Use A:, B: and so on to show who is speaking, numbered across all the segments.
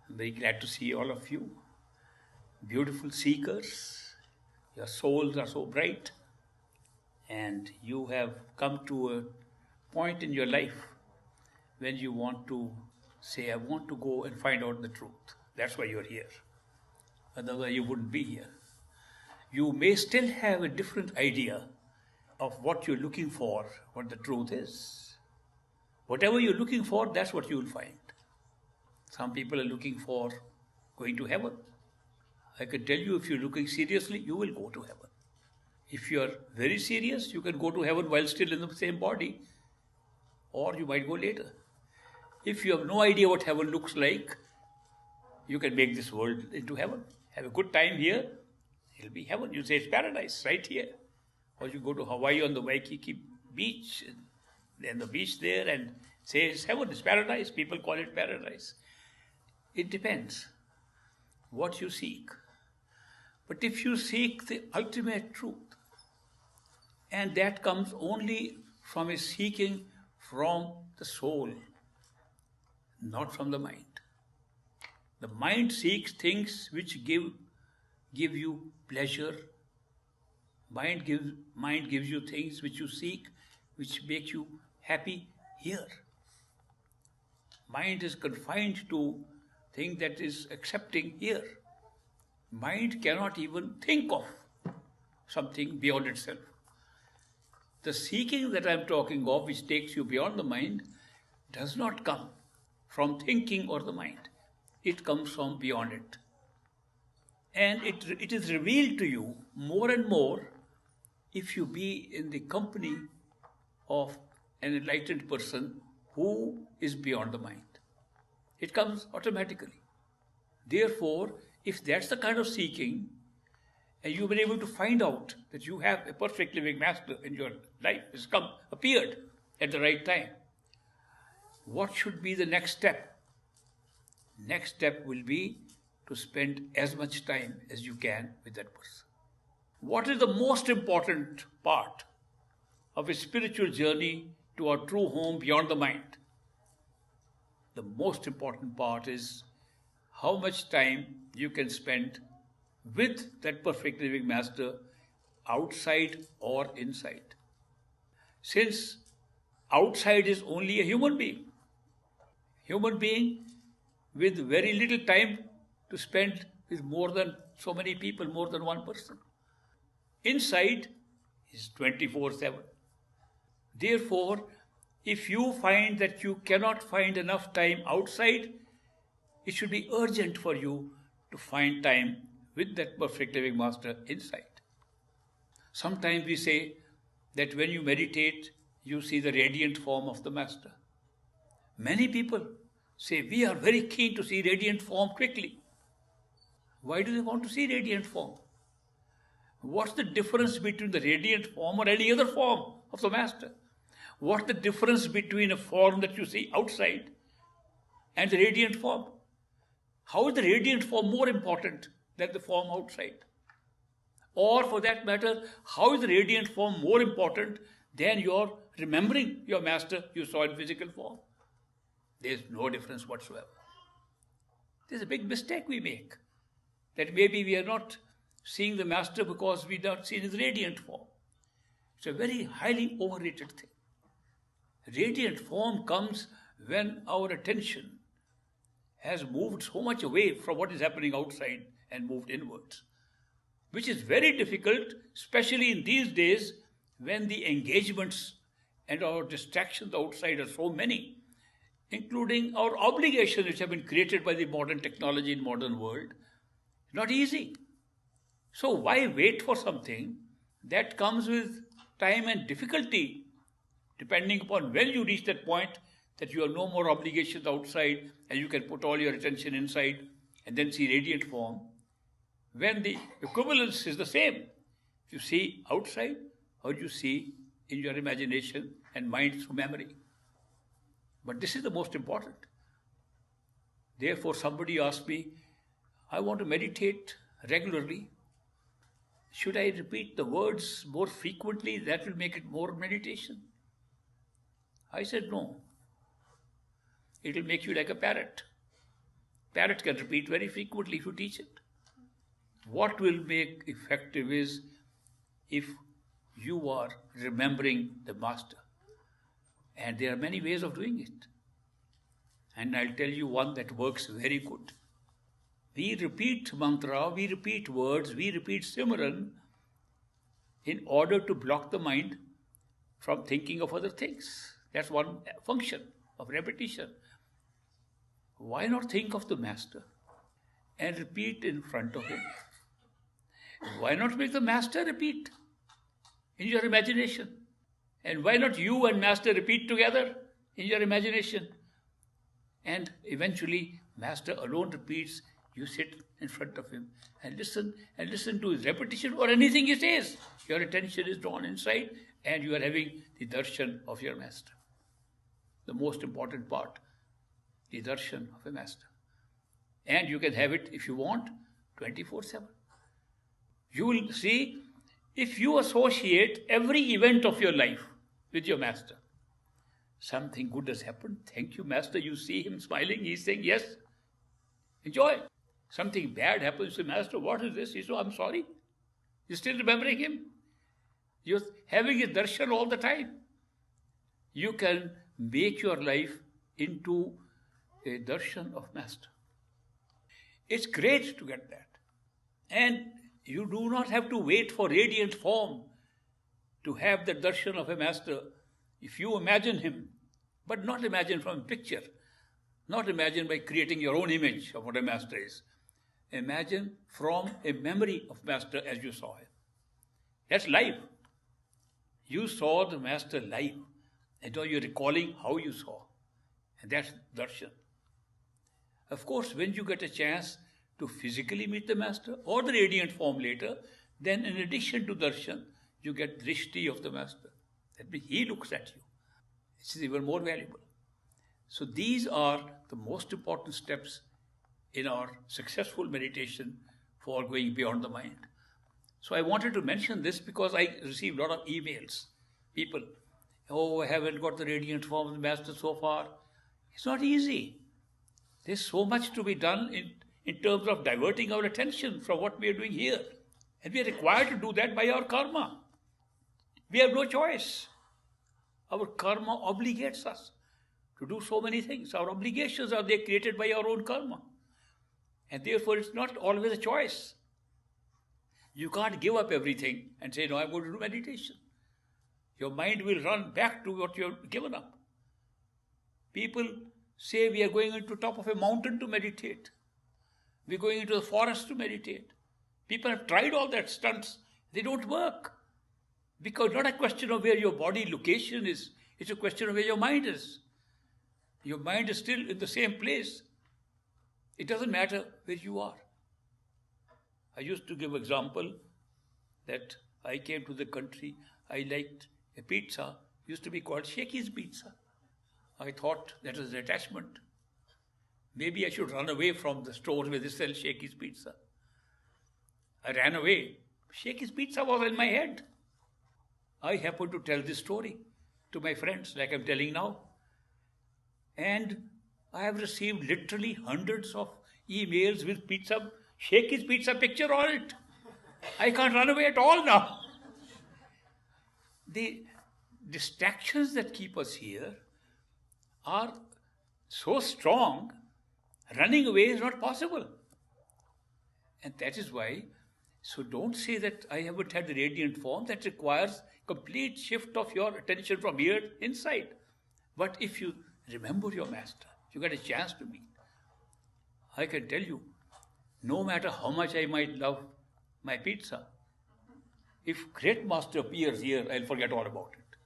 A: I'm very glad to see all of you. Beautiful seekers, your souls are so bright, and you have come to a point in your life when you want to say, I want to go and find out the truth. That's why you're here. Otherwise, you wouldn't be here. You may still have a different idea of what you're looking for, what the truth is. Whatever you're looking for, that's what you will find. Some people are looking for going to heaven. I can tell you, if you're looking seriously, you will go to heaven. If you're very serious, you can go to heaven while still in the same body, or you might go later. If you have no idea what heaven looks like, you can make this world into heaven. Have a good time here, it'll be heaven. You say it's paradise right here. Or you go to Hawaii on the Waikiki beach, and the beach there, and say it's heaven, it's paradise. People call it paradise. It depends what you seek. But if you seek the ultimate truth, and that comes only from a seeking from the soul, not from the mind. The mind seeks things which give you pleasure. Mind gives you things which you seek, which make you happy here. Mind is confined to things that is accepting here. Mind cannot even think of something beyond itself. The seeking that I'm talking of, which takes you beyond the mind, does not come from thinking or the mind. It comes from beyond it. And it is revealed to you more and more if you be in the company of an enlightened person who is beyond the mind. It comes automatically. Therefore, if that's the kind of seeking, and you've been able to find out that you have a perfect living master in your life, has appeared at the right time, what should be the next step? Next step will be to spend as much time as you can with that person. What is the most important part of a spiritual journey to our true home beyond the mind? The most important part is how much time you can spend with that perfect living master, outside or inside. Since outside is only a human being with very little time to spend with more than so many people, more than one person. Inside is 24/7. Therefore, if you find that you cannot find enough time outside, it should be urgent for you to find time with that perfect living master inside. Sometimes we say that when you meditate, you see the radiant form of the master. Many people say, we are very keen to see radiant form quickly. Why do they want to see radiant form? What's the difference between the radiant form or any other form of the master? What's the difference between a form that you see outside and the radiant form? How is the radiant form more important than the form outside? Or for that matter, how is the radiant form more important than your remembering your master you saw in physical form? There's no difference whatsoever. There's a big mistake we make, that maybe we are not seeing the master because we don't see his radiant form. It's a very highly overrated thing. Radiant form comes when our attention has moved so much away from what is happening outside and moved inwards, which is very difficult, especially in these days when the engagements and our distractions outside are so many, including our obligations which have been created by the modern technology in modern world. Not easy. So why wait for something that comes with time and difficulty, depending upon when you reach that point that you have no more obligations outside and you can put all your attention inside and then see radiant form, when the equivalence is the same. If you see outside, or you see in your imagination and mind through memory. But this is the most important. Therefore, somebody asked me, I want to meditate regularly. Should I repeat the words more frequently? That will make it more meditation. I said, no. It will make you like a parrot. Parrot can repeat very frequently if you teach it. What will make effective is if you are remembering the master. And there are many ways of doing it. And I'll tell you one that works very good. We repeat mantra, we repeat words, we repeat Simran in order to block the mind from thinking of other things. That's one function of repetition. Why not think of the master and repeat in front of him? Why not make the master repeat in your imagination? And why not you and master repeat together in your imagination? And eventually, master alone repeats. You sit in front of him and listen to his repetition or anything he says. Your attention is drawn inside and you are having the darshan of your master. The most important part, the darshan of a master. And you can have it, if you want, 24/7. You will see, if you associate every event of your life with your master, something good has happened. Thank you, master. You see him smiling. He's saying, yes, enjoy. Something bad happens to master. What is this? He says, I'm sorry. You're still remembering him. You're having his darshan all the time. You can make your life into a darshan of master. It's great to get that. And you do not have to wait for radiant form to have the darshan of a master. If you imagine him, but not imagine from a picture, not imagine by creating your own image of what a master is. Imagine from a memory of master as you saw him. That's live. You saw the master live. And now you're recalling how you saw. And that's darshan. Of course, when you get a chance to physically meet the master or the radiant form later, then in addition to darshan, you get drishti of the master. That means he looks at you. This is even more valuable. So these are the most important steps in our successful meditation for going beyond the mind. So I wanted to mention this because I received a lot of emails. People, oh, I haven't got the radiant form of the master so far. It's not easy. There's so much to be done in terms of diverting our attention from what we are doing here. And we are required to do that by our karma. We have no choice. Our karma obligates us to do so many things. Our obligations are they created by our own karma. And therefore, it's not always a choice. You can't give up everything and say, no, I'm going to do meditation. Your mind will run back to what you've given up. People say we are going into the top of a mountain to meditate. We're going into the forest to meditate. People have tried all that stunts. They don't work. Because not a question of where your body location is. It's a question of where your mind is. Your mind is still in the same place. It doesn't matter where you are. I used to give example that I came to the country. I liked a pizza. Used to be called Shakey's Pizza. I thought that was an attachment. Maybe I should run away from the store where they sell Shakey's Pizza. I ran away. Shakey's Pizza was in my head. I happened to tell this story to my friends like I'm telling now. And I have received literally hundreds of emails with pizza, Shakey's Pizza picture on it. I can't run away at all now. The distractions that keep us here are so strong, running away is not possible. And that is why, so don't say that I haven't had the radiant form. That requires complete shift of your attention from here inside. But if you remember your master, you get a chance to meet. I can tell you, no matter how much I might love my pizza, if great master appears here, I'll forget all about it.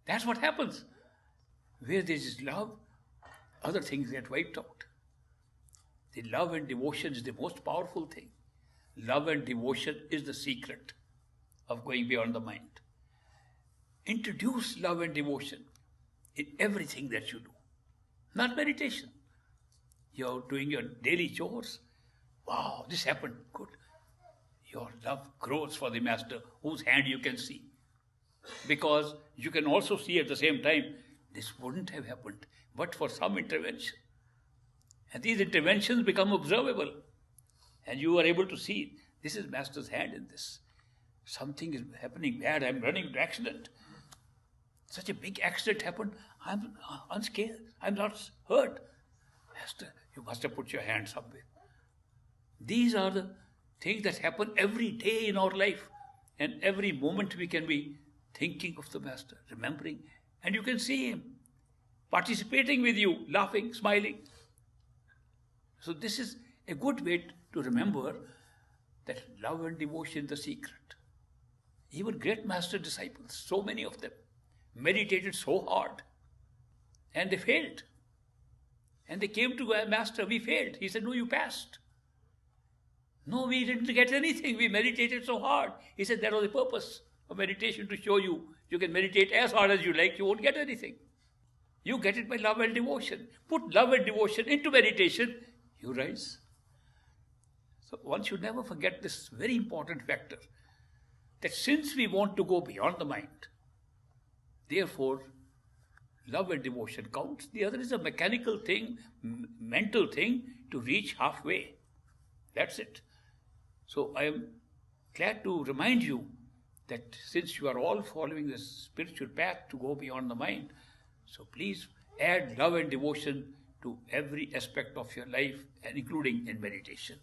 A: That's what happens. Where there is love, other things get wiped out. The love and devotion is the most powerful thing. Love and devotion is the secret of going beyond the mind. Introduce love and devotion in everything that you do. Not meditation. You're doing your daily chores. Wow, this happened. Good. Your love grows for the master whose hand you can see. Because you can also see at the same time, this wouldn't have happened but for some intervention. And these interventions become observable. And you are able to see, this is Master's hand in this. Something is happening bad. I'm running into accident. Such a big accident happened. I'm unscathed. I'm not hurt. Master, you must have put your hand somewhere. These are the things that happen every day in our life. And every moment we can be thinking of the Master, remembering. And you can see him participating with you, laughing, smiling. So this is a good way to remember that love and devotion is the secret. Even great Master disciples, so many of them, meditated so hard and they failed. And they came to a Master, we failed. He said, no, you passed. No, we didn't get anything. We meditated so hard. He said, that was the purpose of meditation, to show you you can meditate as hard as you like, you won't get anything. You get it by love and devotion. Put love and devotion into meditation, you rise. So one should never forget this very important factor, that since we want to go beyond the mind, therefore love and devotion counts. The other is a mechanical thing, mental thing to reach halfway. That's it. So I am glad to remind you that since you are all following this spiritual path to go beyond the mind, so please add love and devotion to every aspect of your life, and including in meditation.